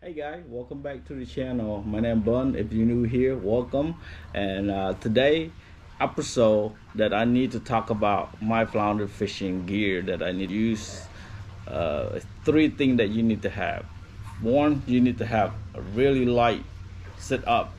Hey guys, welcome back to the channel. My name is Bun. If you're new here, welcome. And today episode that I need to talk about my flounder fishing gear that I need to use. Three things that you need to have. One, you need to have a really light setup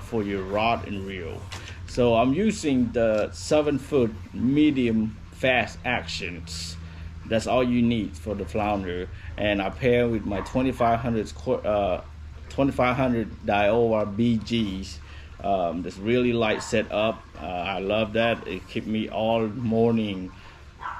for your rod and reel. So I'm using the 7-foot medium fast actions. That's all you need for the flounder, and I pair with my 2500 Daiwa BGs. This really light setup. I love that. It keep me all morning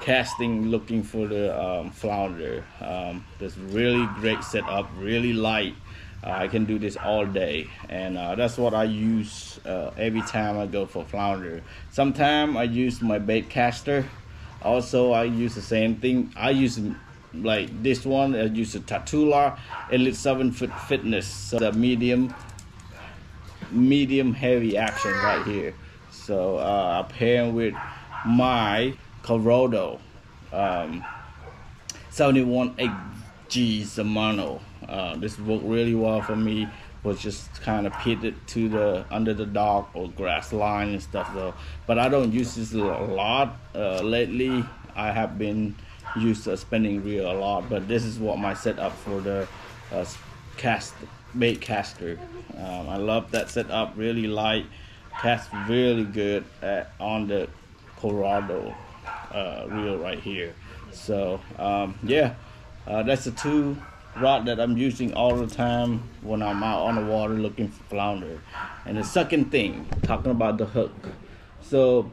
casting, looking for the flounder. This really great setup, really light. I can do this all day, and that's what I use every time I go for flounder. Sometimes I use my bait caster. Also, I use the same thing. I use like this one. I use a Tatula Elite 7-foot Fitness, so the medium heavy action right here. So I pair with my Corodo 71G Zman. This worked really well for me. Was just kind of pitted to the under the dock or grass line and stuff though. But I don't use this a lot lately. I have been used to spinning reel a lot, but this is what my setup for the bait caster. I love that setup. Really light, casts really good on the Colorado reel right here. So yeah, that's the two rod that I'm using all the time when I'm out on the water looking for flounder. And the second thing, talking about the hook. So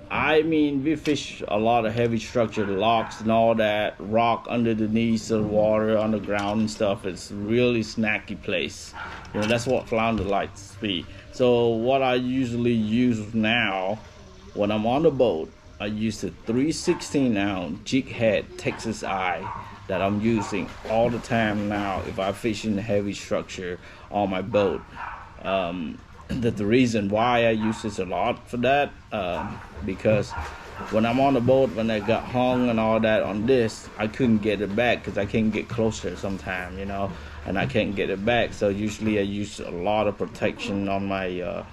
I mean, we fish a lot of heavy structured locks and all that, rock under the knees of the water, on the ground and stuff. It's really snacky place. You know, that's what flounder likes to be. So what I usually use now when I'm on the boat, I use a 3/16-ounce jig head Texas eye that I'm using all the time now if I fish in the heavy structure on my boat. The reason why I use this a lot for that, because when I'm on the boat, when I got hung and all that on this, I couldn't get it back because I can't get closer sometimes, you know, and I can't get it back. So usually I use a lot of protection on my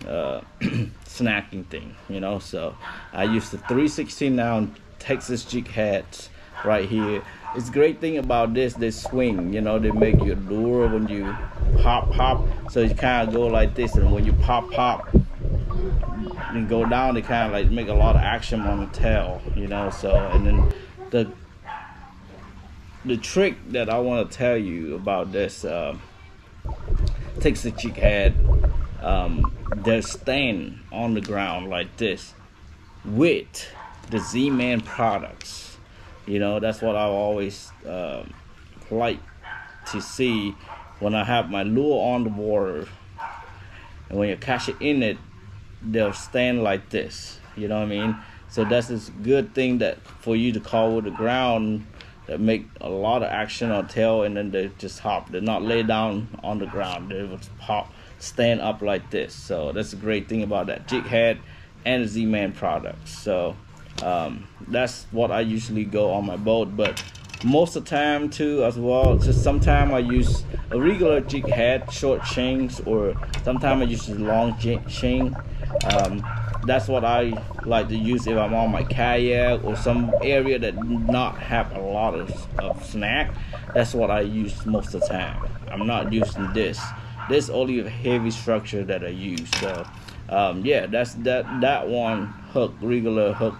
snacking thing, you know. So I use the 3/16-ounce Texas jig heads right here. It's a great thing about this, they swing, you know, they make you lure when you pop, so you kind of go like this, and when you pop, and go down, they kind of like make a lot of action on the tail, you know. So, and then the trick that I want to tell you about this Texas jig head, they're staying on the ground like this with the Zman products. You know, that's what I always like to see when I have my lure on the water. And when you catch it in it, they'll stand like this. You know what I mean? So that's this good thing that for you to call with the ground that make a lot of action on tail, and then they just hop. They're not lay down on the ground. They will pop, stand up like this. So that's a great thing about that jig head and the Z-Man products. So that's what I usually go on my boat, but most of the time too as well, just sometimes I use a regular jig head, short chains, or sometimes I use a long chain. That's what I like to use if I'm on my kayak or some area that not have a lot of snack. That's what I use most of the time. I'm not using this only a heavy structure that I use. So yeah, that's that one hook, regular hook,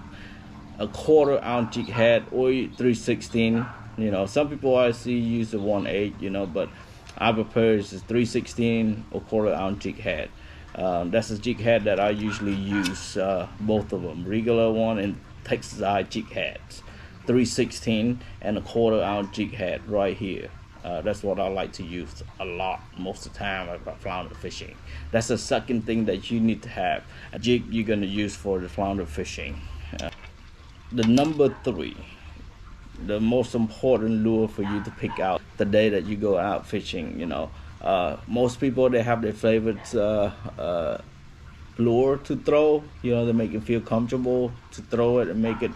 a 1/4-ounce jig head or 3/16. You know, some people I see use the 1/8, you know, but I prefer is 3/16 or 1/4-ounce jig head. That's a jig head that I usually use, both of them, regular one and Texas eye jig heads, 3/16 and a 1/4-ounce jig head right here. That's what I like to use a lot most of the time about flounder fishing. That's the second thing that you need to have, a jig you're going to use for the flounder fishing. The number 3, the most important lure for you to pick out the day that you go out fishing, you know. Most people, they have their favorite lure to throw, you know, to make it feel comfortable to throw it and make it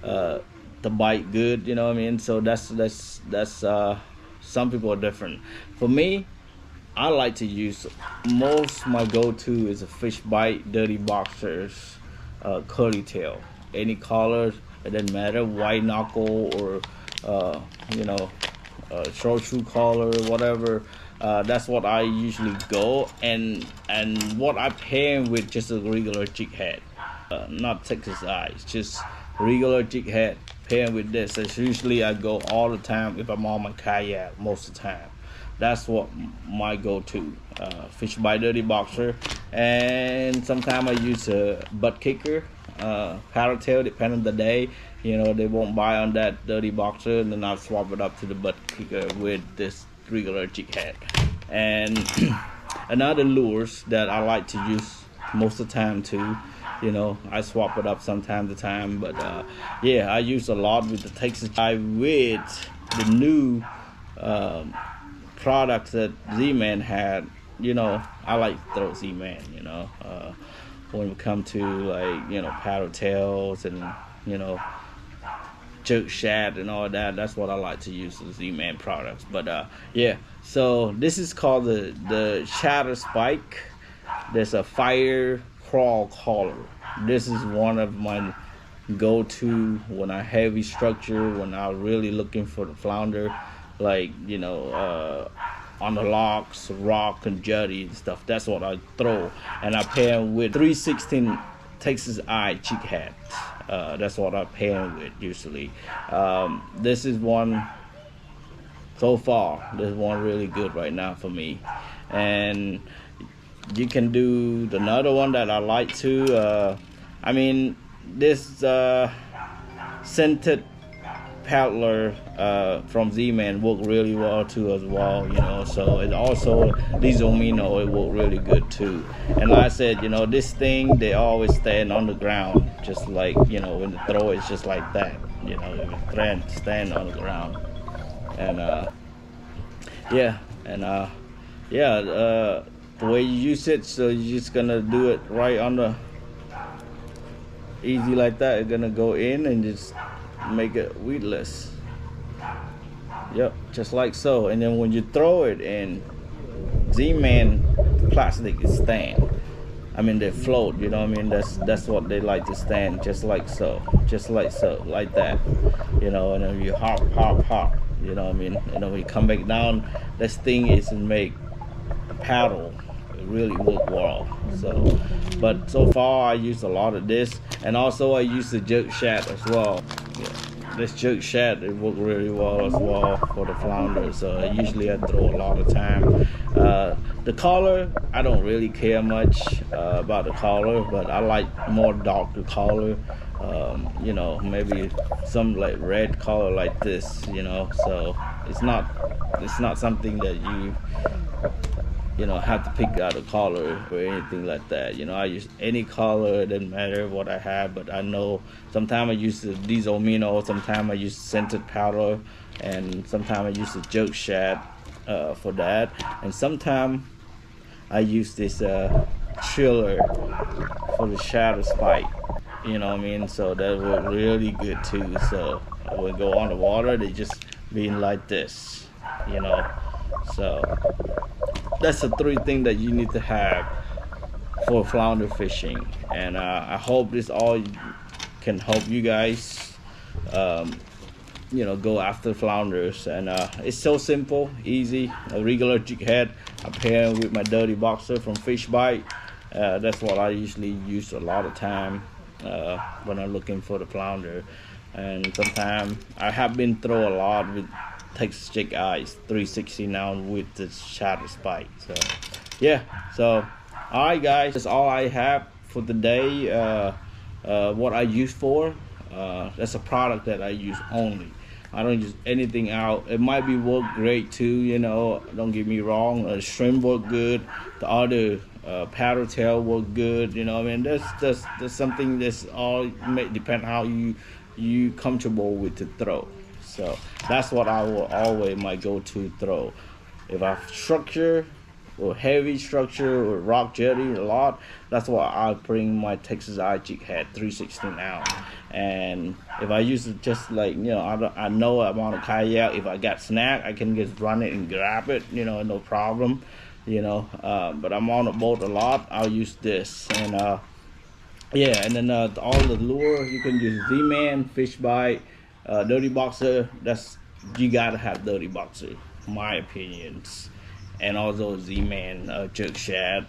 to bite good, you know what I mean? So that's Some people are different. For me, I like to use, most my go-to is a Fishbite Dirty Boxers curly tail. Any color, it doesn't matter, white knuckle or you know, short shoe collar, whatever. That's what I usually go, and what I pair with just a regular jig head, not Texas eyes, just regular jig head pairing with this. That's usually I go all the time if I'm on my kayak most of the time. That's what my go-to. Fish by Dirty Boxer, and sometimes I use a butt kicker, paddle tail, depending on the day. You know, they won't buy on that Dirty Boxer, and then I'll swap it up to the butt kicker with this regular jig head. And another lures that I like to use most of the time too. You know, I swap it up from time to time, but yeah, I use a lot with the Texas Jive with the new products that Zman had. You know, I like to throw Zman, you know, when it come to, like, you know, paddle tails and, you know, jerk shad and all that. That's what I like to use, the Zman products. But yeah, so this is called the Shatter Spike. There's a fire crawl collar. This is one of my go-to when I heavy structure, when I'm really looking for the flounder, like, you know, on the locks, rock and jetty and stuff. That's what I throw, and I pair them with 316 Texas eye jig head. That's what I pair them with usually. This is one, so far, this one really good right now for me. And you can do another one that I like to. I mean, this scented paddler from Z-Man work really well too as well, you know. So it also, these Omino, it work really good too. And like I said, you know, this thing, they always stand on the ground, just like, you know, when the throw is just like that, you know, stand on the ground. And yeah, and yeah, the way you use it, so you're just gonna do it right on the easy like that. You're gonna go in and just make it weedless. Yep, just like so. And then when you throw it in, Z-Man plastic is stand. I mean, they float, you know what I mean? That's what they like to stand, just like so, like that, you know. And then you hop, you know what I mean? And then when you come back down, this thing is to make a paddle. It really work well. So, but so far I use a lot of this, and also I use the jerk shad as well. Yeah. This jerk shad, it work really well as well for the flounder. So usually I throw a lot of time. The color, I don't really care much about the color, but I like more darker color. You know, maybe some like red color like this, you know. So it's not something that you know, have to pick out a color or anything like that. You know, I use any color, it doesn't matter what I have, but I know sometimes I use the diesel Omino, sometimes I use scented powder, and sometimes I use the jerk shad for that, and sometimes I use this chiller for the shadow spike, you know what I mean? So that works really good too. So when I go on the water, they just being like this, you know. So that's the three things that you need to have for flounder fishing. And I hope this all can help you guys, you know, go after flounders. And it's so simple, easy. A regular jig head, I pair with my Dirty Boxer from Fishbite. That's what I usually use a lot of time when I'm looking for the flounder. And sometimes I have been throw a lot with Texas jig eyes 360 now with the shatter spike. So yeah, so all right guys, that's all I have for today. What I use for, that's a product that I use only. I don't use anything out. It might be work great too, you know, don't get me wrong. Shrimp work good, the other paddle tail work good, you know. I mean, that's something that's all may depend how you comfortable with the throw. So that's what I will always my go-to throw. If I structure or heavy structure or rock jetty a lot, that's why I bring my Texas eye jig head 316 ounce. And if I use it just like, I know I'm on a kayak, if I got snack, I can just run it and grab it, no problem, but I'm on a boat a lot, I'll use this. And yeah, and then all the lure, you can use Z-Man, Fishbite, Dirty Boxer. You gotta have Dirty Boxer, my opinions, and also Z-Man, Jerk Shad,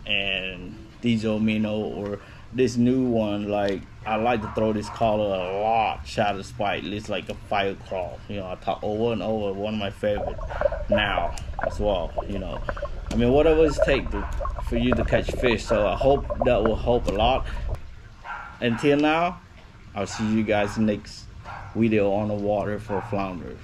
and Diesel Minnow, or this new one. Like, I like to throw this color a lot, Shadow Spike. It's like a fire crawl. I talk over and over. One of my favorite now as well. I mean, whatever it takes for you to catch fish. So I hope that will help a lot. Until now, I'll see you guys next video on the water for flounders.